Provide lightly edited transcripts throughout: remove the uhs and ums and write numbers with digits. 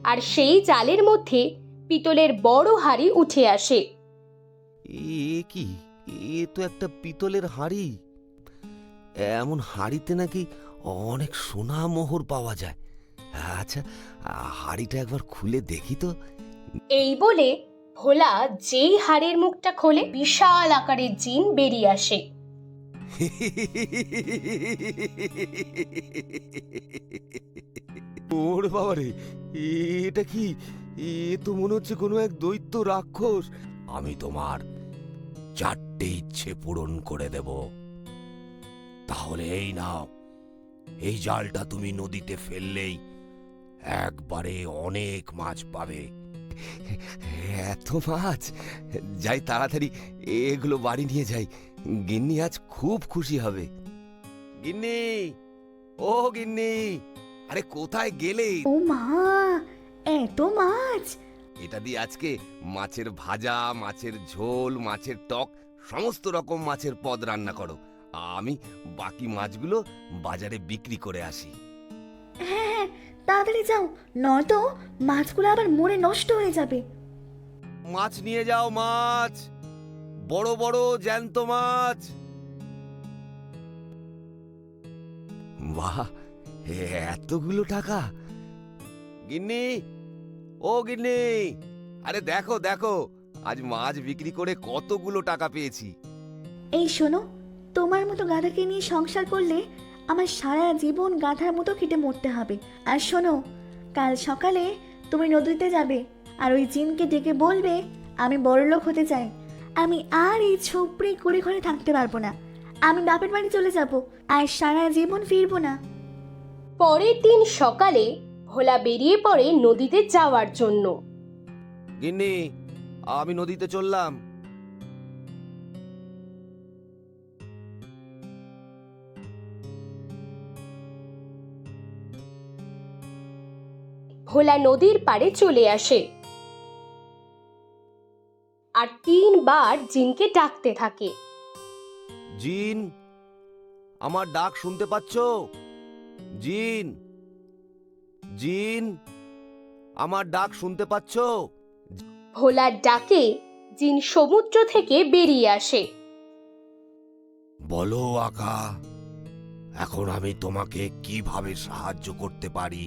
আর সেই জালের মধ্যে পিতলের বড় হাঁড়ি উঠে আসে। এ কি? এ তো একটা পিতলের হাঁড়ি। এমন হাঁড়িতে নাকি অনেক সোনা মোহর পাওয়া যায়। আচ্ছা, হাঁড়িটা একবার খুলে দেখি তো। এই বলে ভোলা যেই হাড়ের মুখটা খোলে, বিশাল আকারের জিন বেরিয়ে আসে। ওরে বাবারে, এটা কি? এ তো মনে হচ্ছে কোনো এক দৈত্য রাক্ষস। আমি তোমার 4টে ইচ্ছে পূরণ করে দেব। তাহলে এই নাও, এই জালটা তুমি নদীতে ফেললেই একবারে অনেক মাছ পাবে। এত মাছ! যাই তাড়াতাড়ি এগুলো বাড়ি নিয়ে যাই। গিন্নি আজ খুব খুশি হবে। গিন্নি, ও গিন্নি, আরে কোথায় গেলে? ও মা, এত মাছ! এটা দিয়ে আজকে মাছের ভাজা, মাছের ঝোল, মাছের টক, সমস্ত রকম মাছের পদ রান্না করো। আমি বাকি মাছগুলো বাজারে বিক্রি করে আসি। হ্যাঁ হ্যাঁ, তাড়াতাড়ি যাও, নয়তো মাছগুলো আবার মরে নষ্ট হয়ে যাবে। মাছ নিয়ে যাও, মাছ, বড় বড় জ্যান্ত মাছ। বাহ, এতগুলো টাকা! গিন্নি, ও গিন্নি, আরে দেখো দেখো, আজ মাছ বিক্রি করে কতগুলো টাকা পেয়েছি। এই শোনো, তোমার মতো গাধাকে নিয়ে সংসার করলে আমার সারা জীবন গাধার মতো খেটে মরতে হবে। আর শোনো, কাল সকালে তুমি নদীতে যাবে আর ওই জিনকে ডেকে বলবে আমি বড়লোক হতে চাই, আমি আর এই ছোপড়ি কুড়ে ঘরে থাকতে পারবো না, আমি বাপের বাড়ি চলে যাব আর সারা জীবন ফিরবো না। পরের দিন সকালে ভোলা বেরিয়ে পড়ে নদীতে যাওয়ার জন্য। গিন্নি, আমি নদীতে চললাম। ভোলা নদীর পাড়ে চলে আসে আর 3বার জিনকে ডাকতে থাকে। জিন, আমার ডাক শুনতে পাচ্ছ? জিন, জিন, আমার ডাক শুনতে পাচ্ছ? ভোলার ডাকে জিন সমুদ্র থেকে বেরিয়ে আসে। বলো আকা, এখন আমি তোমাকে কিভাবে সাহায্য করতে পারি?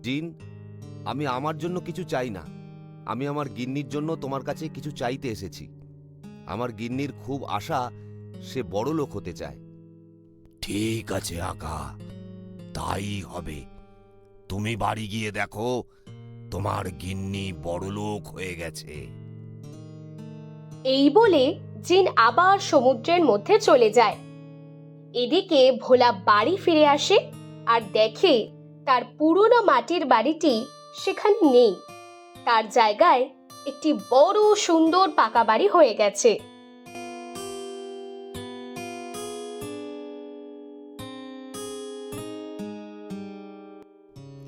জিন, আমি আমার জন্য কিছু চাই না, আমি আমার গিন্নির জন্য তোমার কাছে কিছু চাইতে এসেছি। আমার গিন্নির খুব আশা, সে বড় লোক হতে চায়। ঠিক আছে আকা, তাই হবে। তুমি বাড়ি গিয়ে দেখো তোমার গিন্নি বড় লোক হয়ে গেছে। এই বলে জিন আবার সমুদ্রের মধ্যে চলে যায়। এদিকে ভোলা বাড়ি ফিরে আসে আর দেখে তার পুরনো মাটির বাড়িটি সেখানে নেই। তার জায়গায় একটি বড় সুন্দর পাকা বাড়ি হয়ে গেছে।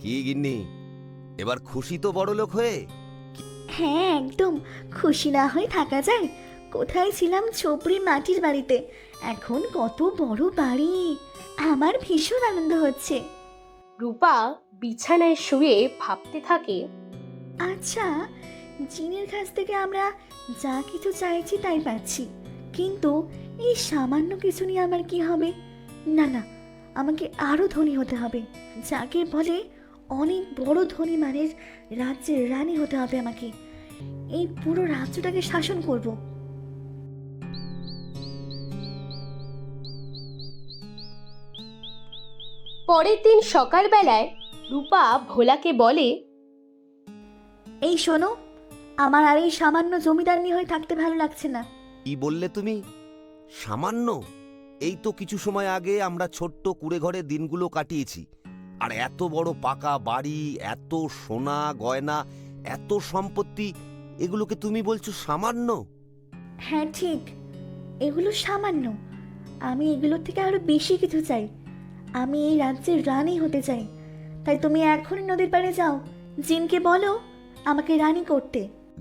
কি গিন্নি, এবার খুশি তো বড় লোক হয়ে? হ্যাঁ, একদম খুশি না হয়ে থাকা যায়? কোথায় ছিলাম ছোপড়ি মাটির বাড়িতে, এখন কত বড় বাড়ি, আমার ভীষণ আনন্দ হচ্ছে। রূপা বিছানায় শুয়ে ভাবতে থাকে, আচ্ছা, জিনের কাছ থেকে আমরা যা কিছু চাইছি তাই পাচ্ছি, কিন্তু এই সামান্য কিছু নিয়ে আমার কি হবে? না না, আমাকে আরো ধনী হতে হবে, যাকে বলে অনেক বড় ধনী মানের রাজ্যের রানী হতে হবে আমাকে। এই পুরো রাজ্যটাকে শাসন করব। পরের দিন সকালবেলায় রূপা ভোলাকে বলে, এই শোনো, আমার আর এই সামান্য জমিদারনি হয়ে থাকতে ভালো লাগছে না। কি বললে তুমি? সামান্য? এই তো কিছু সময় আগে আমরা ছোট্ট কুড়ে ঘরে দিনগুলো কাটিয়েছি, আর এত বড় পাকা বাড়ি, এত সোনা গয়না, এত সম্পত্তি, এগুলোকে তুমি বলছো সামান্য? হ্যাঁ ঠিক, এগুলো সামান্য, আমি এগুলোর থেকে আরো বেশি কিছু চাই, আমি এই রাজ্যের রানী হতে চাই। তাই তুমি এখনই নদীর পাড়ে যাও, জিনকে বলো আমাকে রানী করতে।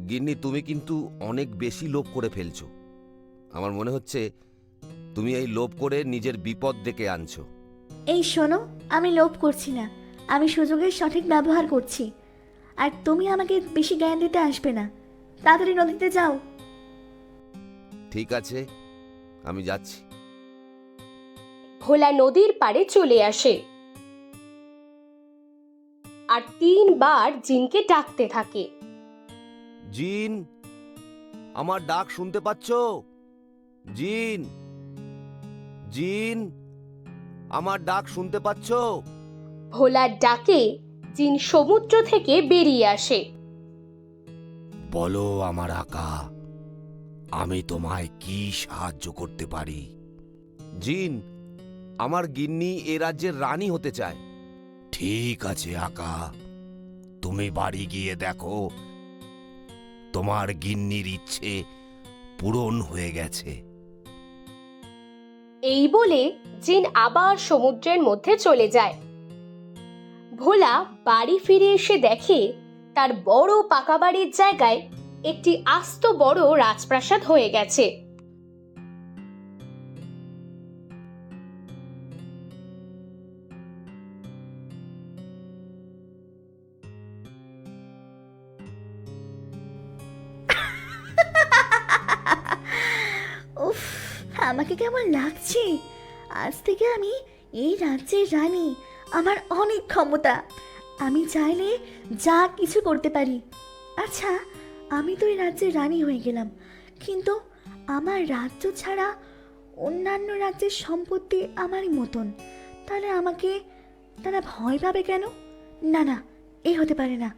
গিন্নি, তুমি কিন্তু অনেক বেশি লোভ করে ফেলছো। আমার মনে হচ্ছে তুমি এই লোভ করে নিজের বিপদ ডেকে আনছো। এই শোনো, আমি লোভ করছি না, আমি সুযোগের সঠিক ব্যবহার করছি। আর তুমি আমাকে বেশি জ্ঞান দিতে আসবে না। তাড়াতাড়ি নদীতে যাও। ঠিক আছে, আমি যাচ্ছি। ভোলা নদীর পাড়ে চলে আসে আর 3বার জিনকে ডাকতে থাকে। জিন, আমার ডাক শুনতে পাচ্ছ? জিন, জিন, আমার ডাক শুনতে পাচ্ছ? ভোলার ডাকে জিন সমুদ্র থেকে বেরিয়ে আসে। বলো আমার আকা, আমি তোমায় কি সাহায্য করতে পারি? জিন, আমার গিন্নি এ রাজ্যের রানী হতে চায়। ঠিক আছে আকা, তুমি বাড়ি গিয়ে দেখো তোমার গিন্নির ইচ্ছে পূরণ হয়ে গেছে। এই বলে জিন আবার সমুদ্রের মধ্যে চলে যায়। ভোলা বাড়ি ফিরে এসে দেখে তার বড় পাকা বাড়ির জায়গায় একটি আস্ত বড় রাজপ্রাসাদ হয়ে গেছে। উফ, আমাকে কেমন লাগছে। আজ থেকে আমি এই রাজ্যের রানী। আমার অনেক ক্ষমতা, আমি চাইলে যা কিছু করতে পারি। আচ্ছা, আমি তো এই রাজ্যের রানী হয়ে গেলাম, কিন্তু আমার রাজ্য ছাড়া অন্যান্য রাজ্যের সম্পত্তি আমারই মতন, তাহলে আমাকে তারা ভয় পাবে কেন? না না, এ হতে পারে না।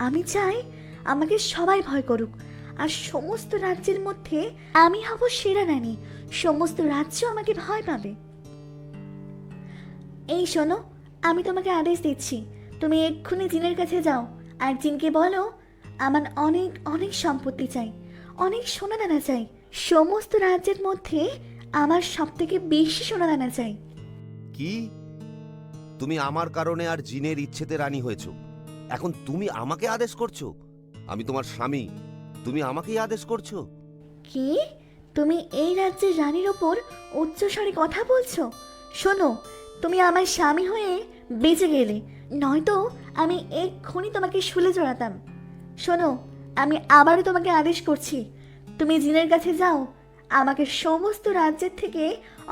আমি চাই আমাকে সবাই ভয় করুক, আর সমস্ত রাজ্যের মধ্যে আমি হব সেরা রানী। সমস্ত রাজ্য আমাকে ভয় পাবে। এই শোনো, আমি তোমাকে আদেশ দিচ্ছি, তুমি এক্ষুনি জিনের কাছে যাও আর জিনকে বলো আমার অনেক অনেক সম্পত্তি চাই, অনেক সোনাদানা চাই। সমস্ত রাজ্যের মধ্যে আমার সব থেকে বেশি সোনাদানা চাই। কি? তুমি আমার কারণে আর জিনের ইচ্ছেতে রানী হয়েছ, এখন তুমি আমাকে আদেশ করছো? আমি তোমার স্বামী, তুমি আমাকেই আদেশ করছো? কি? তুমি এই রাজ্যের রানীর ওপর উচ্চস্বরে কথা বলছো? শোনো, তুমি আমার স্বামী হয়ে বেঁচে গেলে, নয়তো আমি এক্ষুনি তোমাকে শুলে চড়াতাম। শোনো, আমি আবারও তোমাকে আদেশ করছি, তুমি জিনের কাছে যাও, আমাকে সমস্ত রাজ্যের থেকে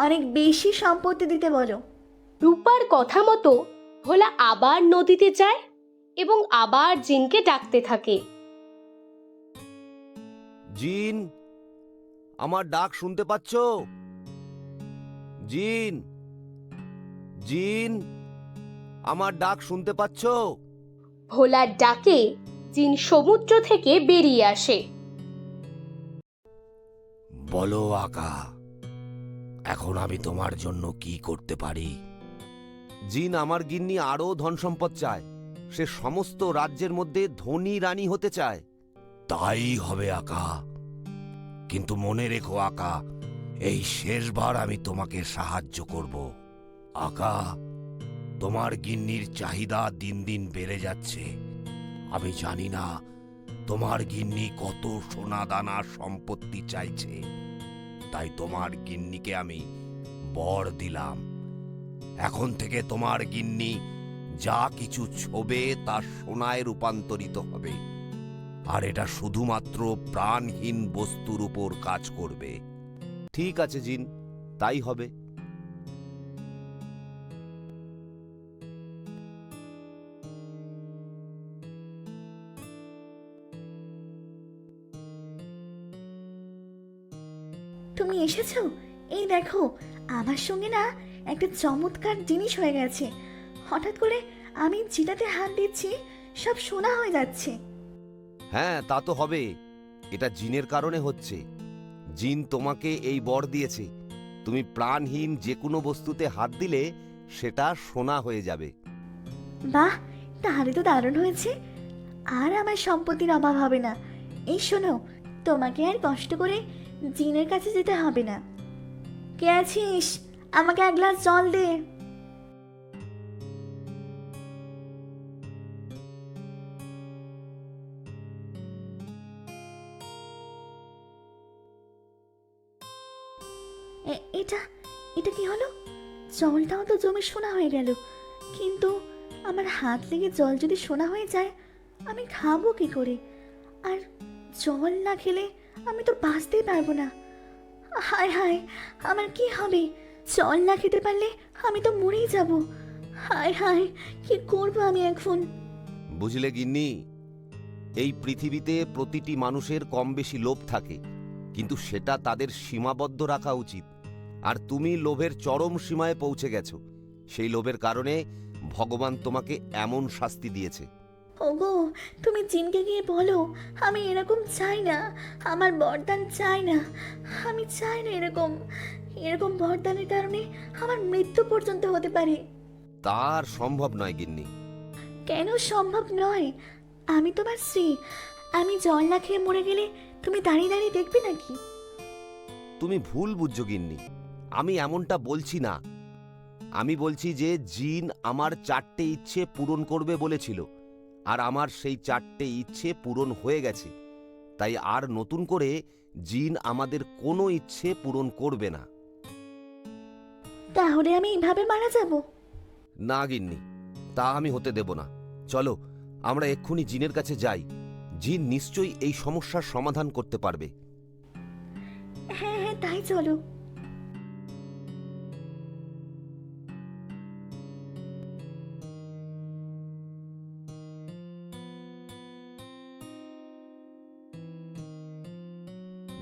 অনেক বেশি সম্পত্তি দিতে বলো। রূপার কথা মতো ভোলা আবার নদীতে যায় এবং আবার জিনকে ডাকতে থাকে। জিন, আমার ডাক শুনতে পাচ্ছ? জিন, জিন, আমার ডাক শুনতে পাচ্ছ? ভোলার ডাকে জিন সমুদ্র থেকে বেরিয়ে আসে। বলো আকা, এখন আমি তোমার জন্য কি করতে পারি? জিন আমার গিন্নি আরো ধন সম্পদ চায়, সে সমস্ত রাজ্যের মধ্যে ধনী রানী হতে চায়। তাই হবে আকা, কিন্তু মনে রেখো আকা, এই শেষবার আমি তোমাকে সাহায্য করব। আকা, তোমার গিন্নির চাহিদা দিন দিন বেড়ে যাচ্ছে। আমি জানি না তোমার গিন্নি কত সোনা দানা সম্পত্তি চাইছে, তাই তোমার গিন্নিকে আমি বর দিলাম, এখন থেকে তোমার গিন্নি যা কিছু ছোবে তা সোনায় রূপান্তরিত হবে, আর এটা শুধুমাত্র প্রাণহীন বস্তুর উপর কাজ করবে। ঠিক আছে জিন, তাই হবে। তুমি এসেছো? এই দেখো, আমার সঙ্গে না একটা চমৎকার জিনিস হয়ে গেছে। হঠাৎ করে আমি যেটাতে হাত দিচ্ছি সব সোনা হয়ে যাচ্ছে। হ্যাঁ, তা তো হবে, এটা জিনের কারণে হচ্ছে। জিন তোমাকে এই বর দিয়েছে, তুমি প্রাণহীন যে কোনো বস্তুতে হাত দিলে সেটা সোনা হয়ে যাবে। বাহ, তাহলে তো দারুণ হয়েছে। আর আমার সম্পত্তির অভাব হবে না। এই শোনো, তোমাকে আর কষ্ট করে জিনের কাছে যেতে হবে না। কে আছিস? আমাকে এক গ্লাস জল দে। এটা এটা কি হলো? জলটাও তো জমে সোনা হয়ে গেল, কিন্তু আমার হাত লেগে জল যদি সোনা হয়ে যায় আমি খাবো কি করে? আর জল না খেলে আমি তো বাঁচতেই পারবো না। হায় হায়, আমার কি হবে? জল না খেতে পারলে আমি তো মরেই যাব। হায় হায়, কি করবো আমি এখন? বুঝলে গিন্নি, এই পৃথিবীতে প্রতিটি মানুষের কম বেশি লোভ থাকে, কিন্তু সেটা তাদের সীমাবদ্ধ রাখা উচিত। আর তুমি লোভের চরম সীমায় পৌঁছে গেছো। সেই লোভের কারণে ভগবান তোমাকে এমন শাস্তি দিয়েছে। ওগো, তুমি জিনকে গিয়ে বলো আমি এরকম চাই না, আমার বরদান চাই না। আমি চাই না এরকম এরকম বরদানের কারণে আমার মৃত্যু পর্যন্ত হতে পারে। তার সম্ভব নয় গিন্নি। কেন সম্ভব নয়? আমি তোমার স্ত্রী। আমি জল না খেয়ে মরে গেলে তুমি দাঁড়িয়ে দাঁড়িয়ে দেখবে নাকি? তুমি ভুল বুঝছো গিন্নি, আমি এমনটা বলছি না। আমি বলছি যে জিন আমার 4টে ইচ্ছে পূরণ করবে বলেছিল, আর আমার সেই 4টে ইচ্ছে পূরণ হয়ে গেছে। তাই আর নতুন করে জিন আমাদের কোনো ইচ্ছে পূরণ করবে না। তাহলে আমি এইভাবে মারা যাব? না গিন্নি, তা আমি হতে দেব না। চলো আমরা এক্ষুনি জিনের কাছে যাই। জিন নিশ্চয়ই এই সমস্যার সমাধান করতে পারবে। হ্যাঁ হ্যাঁ, তাই চলো।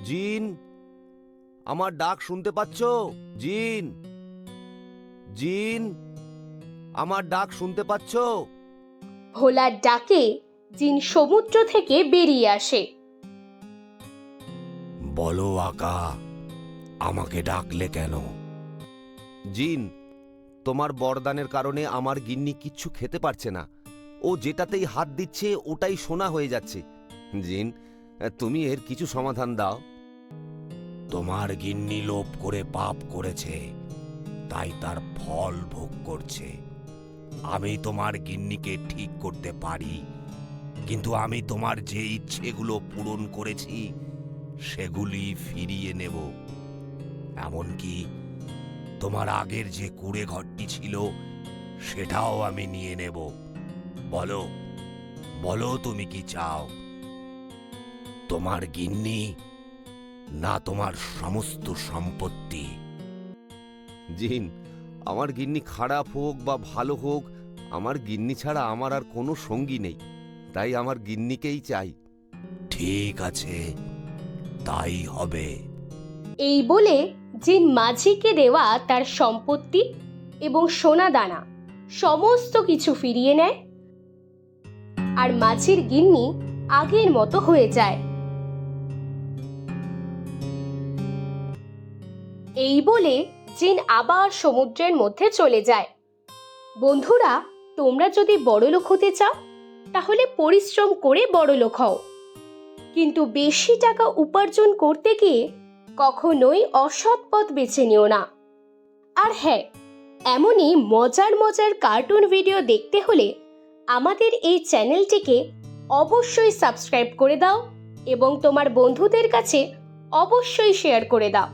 জিন, আমার ডাক শুনতে পাচ্ছ? জিন, জিন, আমার ডাক শুনতে পাচ্ছ? ভোলার ডাকে জিন সমুদ্র থেকে বেরিয়ে আসে। বলো আকা, আমাকে ডাকলে কেন? জিন, তোমার বরদানের কারণে আমার গিন্নি কিচ্ছু খেতে পারছে না। ও যেটাতেই হাত দিচ্ছে ওটাই সোনা হয়ে যাচ্ছে। জিন, তুমি এর কিছু সমাধান দাও। তোমার গিন্নি লোভ করে পাপ করেছে, তাই তার ফল ভোগ করছে। আমি তোমার গিন্নিকে ঠিক করতে পারি, কিন্তু আমি তোমার যে ইচ্ছেগুলো পূরণ করেছি সেগুলি ফিরিয়ে নেব। এমনকি তোমার আগের যে কুঁড়ে ঘরটি ছিল সেটাও আমি নিয়ে নেব। বলো, বলো তুমি কি চাও? তোমার গিন্নি না তোমার সমস্ত সম্পত্তি? জিন, আমার গিন্নি খারাপ হোক বা ভালো হোক, আমার গিন্নি ছাড়া আমার আর কোনো সঙ্গী নেই। তাই আমার গিন্নিকেই চাই। ঠিক আছে, তাই হবে। এই বলে জিন মাঝিকে দেওয়া তার সম্পত্তি এবং সোনা দানা সমস্ত কিছু ফিরিয়ে নেয়, আর মাঝির গিন্নি আগের মতো হয়ে যায়। এই বলে জিন আবার সমুদ্রের মধ্যে চলে যায়। বন্ধুরা, তোমরা যদি বড়লোক হতে চাও তাহলে পরিশ্রম করে বড়লোক হও, কিন্তু বেশি টাকা উপার্জন করতে গিয়ে কখনোই অসৎ পথ বেছে নিও না। আর হ্যাঁ, এমনই মজার মজার কার্টুন ভিডিও দেখতে হলে আমাদের এই চ্যানেলটিকে অবশ্যই সাবস্ক্রাইব করে দাও এবং তোমার বন্ধুদের কাছে অবশ্যই শেয়ার করে দাও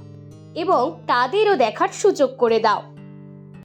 এবং তাদেরও দেখার সুযোগ করে দাও।